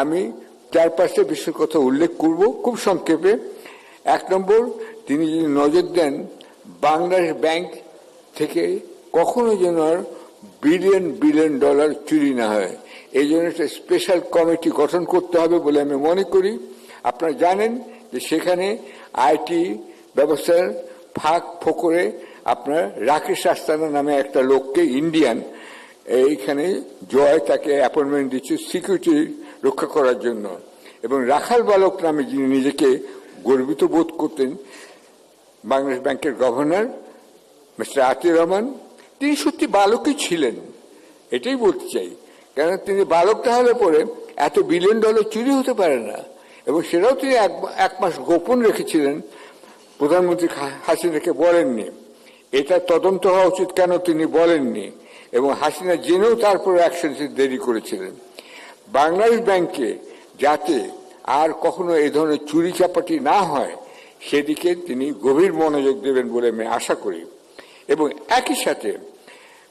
আমি 4-5টা বিষয়ের কথা উল্লেখ করব খুব সংক্ষেপে। 1 নম্বর, তিনি যদি নজর দেন বাংলাদেশ ব্যাংক থেকে কখনো যেন আর বিলিয়ন বিলিয়ন ডলার চুরি না হয়, এই জন্য একটা স্পেশাল কমিটি গঠন করতে হবে বলে আমি মনে করি। আপনারা জানেন যে সেখানে আইটি ব্যবস্থার ফাঁক ফোকরে আপনার রাকেশ আস্তানা নামে একটা লোককে, ইন্ডিয়ান, এইখানে জয় তাকে অ্যাপয়েন্টমেন্ট দিচ্ছে সিকিউরিটি রক্ষা করার জন্য। এবং রাখাল বালক নামে যিনি নিজেকে গর্বিত বোধ করতেন, বাংলাদেশ ব্যাংকের গভর্নর মিস্টার আতিউর রহমান, তিনি সত্যি বালকই ছিলেন, এটাই বলতে চাই। কেন তিনি বালকটা হলে পরে এত বিলিয়ন ডলার চুরি হতে পারে না। এবং সেটাও তিনি 1 মাস গোপন রেখেছিলেন, প্রধানমন্ত্রী হাসিনাকে বলেননি। এটা তদন্ত হওয়া উচিত, কেন তিনি বলেননি, এবং হাসিনা জেনেও তারপর অ্যাকশন দেরি করেছিলেন। বাংলাদেশ ব্যাংকে যাতে আর কখনো এই ধরনের চুরি চাপাটি না হয় সেদিকে তিনি গভীর মনোযোগ দেবেন বলে আমি আশা করি। এবং একই সাথে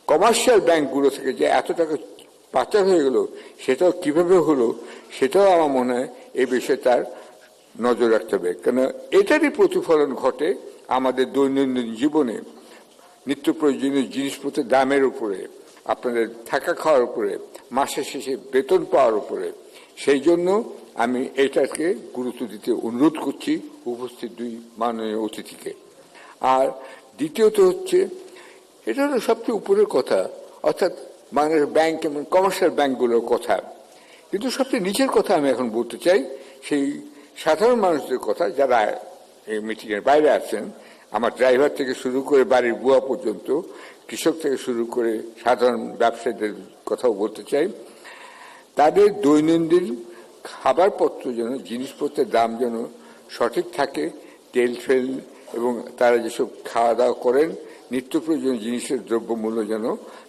কমার্শিয়াল ব্যাংকগুলো থেকে যে এত টাকা পাচার হয়ে গেল সেটাও কিভাবে হলো সেটাও আমার মনে হয় এই বিষয়ে তার নজর রাখতে হবে। কেন এটারই প্রতিফলন ঘটে আমাদের দৈনন্দিন জীবনে, নিত্য প্রয়োজনীয় জিনিসপত্রের দামের উপরে, আপনাদের থাকা খাওয়ার উপরে, মাসের শেষে বেতন পাওয়ার উপরে। সেই জন্য আমি এটাকে গুরুত্ব দিতে অনুরোধ করছি উপস্থিত 2 মাননীয় অতিথিকে। আর দ্বিতীয়ত হচ্ছে, এটা হলো সবচেয়ে উপরের কথা, অর্থাৎ বাংলাদেশ ব্যাংক এবং কমার্শিয়াল ব্যাংকগুলোর কথা। কিন্তু সবচেয়ে নিচের কথা আমি এখন বলতে চাই, সেই সাধারণ মানুষদের কথা যারা এই মিটিংয়ের বাইরে আছেন। আমার ড্রাইভার থেকে শুরু করে বাড়ির বুয়া পর্যন্ত, কৃষক থেকে শুরু করে সাধারণ ব্যবসায়ীদের কথাও বলতে চাই। তাদের দৈনন্দিন খাবারপত্র যেন, জিনিসপত্রের দাম যেন সঠিক থাকে, তেল ফেল এবং তারা যেসব খাওয়া দাওয়া করেন, নিত্য প্রয়োজনীয় জিনিসের দ্রব্যমূল্য যেন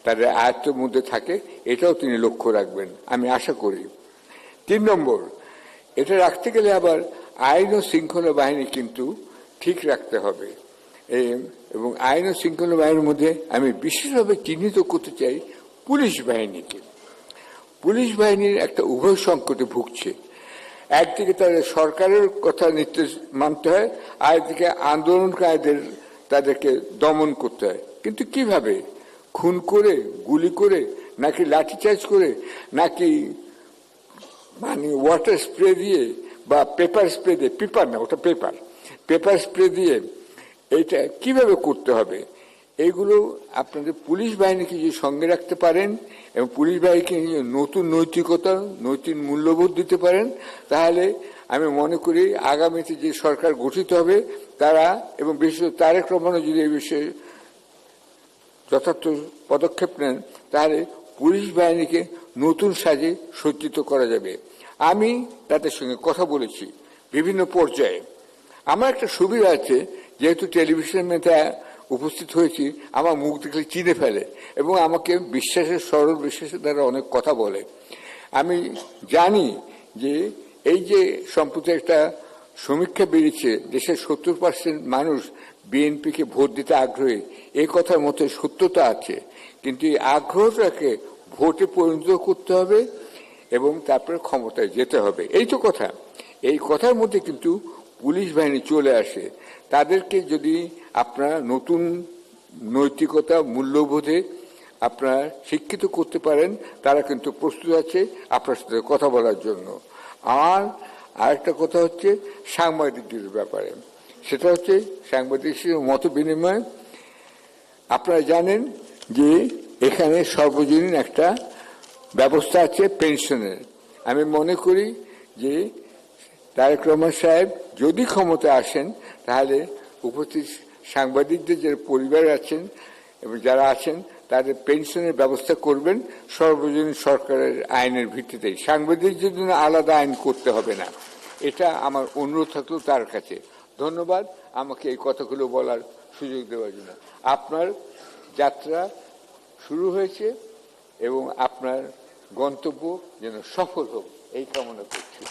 তাদের আয়ত্তের মধ্যে থাকে, এটাও তিনি লক্ষ্য রাখবেন আমি আশা করি। 3 নম্বর, এটা রাখতে গেলে আবার আইন ও শৃঙ্খলা বাহিনী কিন্তু ঠিক রাখতে হবে। এবং আইন ও শৃঙ্খলা বাহিনীর মধ্যে আমি বিশেষভাবে চিহ্নিত করতে চাই পুলিশ বাহিনীকে। পুলিশ বাহিনীর একটা উভয় সংকটে ভুগছে। একদিকে তাদের সরকারের কথা নির্দেশ মানতে হয়, আরেকদিকে আন্দোলনকারীদের তাদেরকে দমন করতে হয়। কিন্তু কিভাবে? খুন করে, গুলি করে, নাকি লাঠিচার্জ করে, নাকি মানে ওয়াটার স্প্রে দিয়ে বা পেপার স্প্রে দিয়ে, পেপার না ওটা পেপার, পেপার স্প্রে দিয়ে, এইটা কিভাবে করতে হবে? এইগুলো আপনাদের পুলিশ বাহিনীকে যদি সঙ্গে রাখতে পারেন এবং পুলিশ বাহিনীকে নতুন নৈতিকতা, নৈতিক মূল্যবোধ দিতে পারেন, তাহলে আমি মনে করি আগামীতে যে সরকার গঠিত হবে তারা, এবং বিশেষত তারেক রহমানও যদি এই বিষয়ে যথার্থ পদক্ষেপ নেন, তাহলে পুলিশ বাহিনীকে নতুন সাজে সজ্জিত করা যাবে। আমি তাদের সঙ্গে কথা বলেছি বিভিন্ন পর্যায়ে। আমার একটা সুবিধা আছে, যেহেতু টেলিভিশনে উপস্থিত হয়েছি, আমার মুখ দেখলে চিনে ফেলে এবং আমাকে বিশ্বাসের, সরল বিশ্বাসের দ্বারা অনেক কথা বলে। আমি জানি যে এই যে সম্প্রতি একটা সমীক্ষা বেরিয়েছে, দেশের 70% মানুষ বিএনপিকে ভোট দিতে আগ্রহী, এই কথার মধ্যে সত্যতা আছে। কিন্তু এই আগ্রহটাকে ভোটে পরিণত করতে হবে এবং তারপরে ক্ষমতায় যেতে হবে, এই তো কথা। এই কথার মধ্যে কিন্তু পুলিশ বাহিনী চলে আসে। তাদেরকে যদি আপনারা নতুন নৈতিকতা, মূল্যবোধে আপনারা শিক্ষিত করতে পারেন, তারা কিন্তু প্রস্তুত আছে আপনার সাথে কথা বলার জন্য। আর আরেকটা কথা হচ্ছে সাংবাদিকদের ব্যাপারে, সেটা হচ্ছে সাংবাদিকদের মত বিনিময়। আপনারা জানেন যে এখানে সর্বজনীন একটা ব্যবস্থা আছে পেনশনের। আমি মনে করি যে তারেক রহমান সাহেব যদি ক্ষমতা আসেন, তাহলে উপস্থিত সাংবাদিকদের যে পরিবার আছেন এবং যারা আছেন তাদের পেনশনের ব্যবস্থা করবেন সর্বজনীন সরকারের আইনের ভিত্তিতে। সাংবাদিকদের জন্য আলাদা আইন করতে হবে না, এটা আমার অনুরোধ থাকলো তার কাছে। ধন্যবাদ আমাকে এই কথাগুলো বলার সুযোগ দেওয়ার জন্য। আপনার যাত্রা শুরু হয়েছে এবং আপনার গন্তব্য যেন সফল হোক এই কামনা করছি।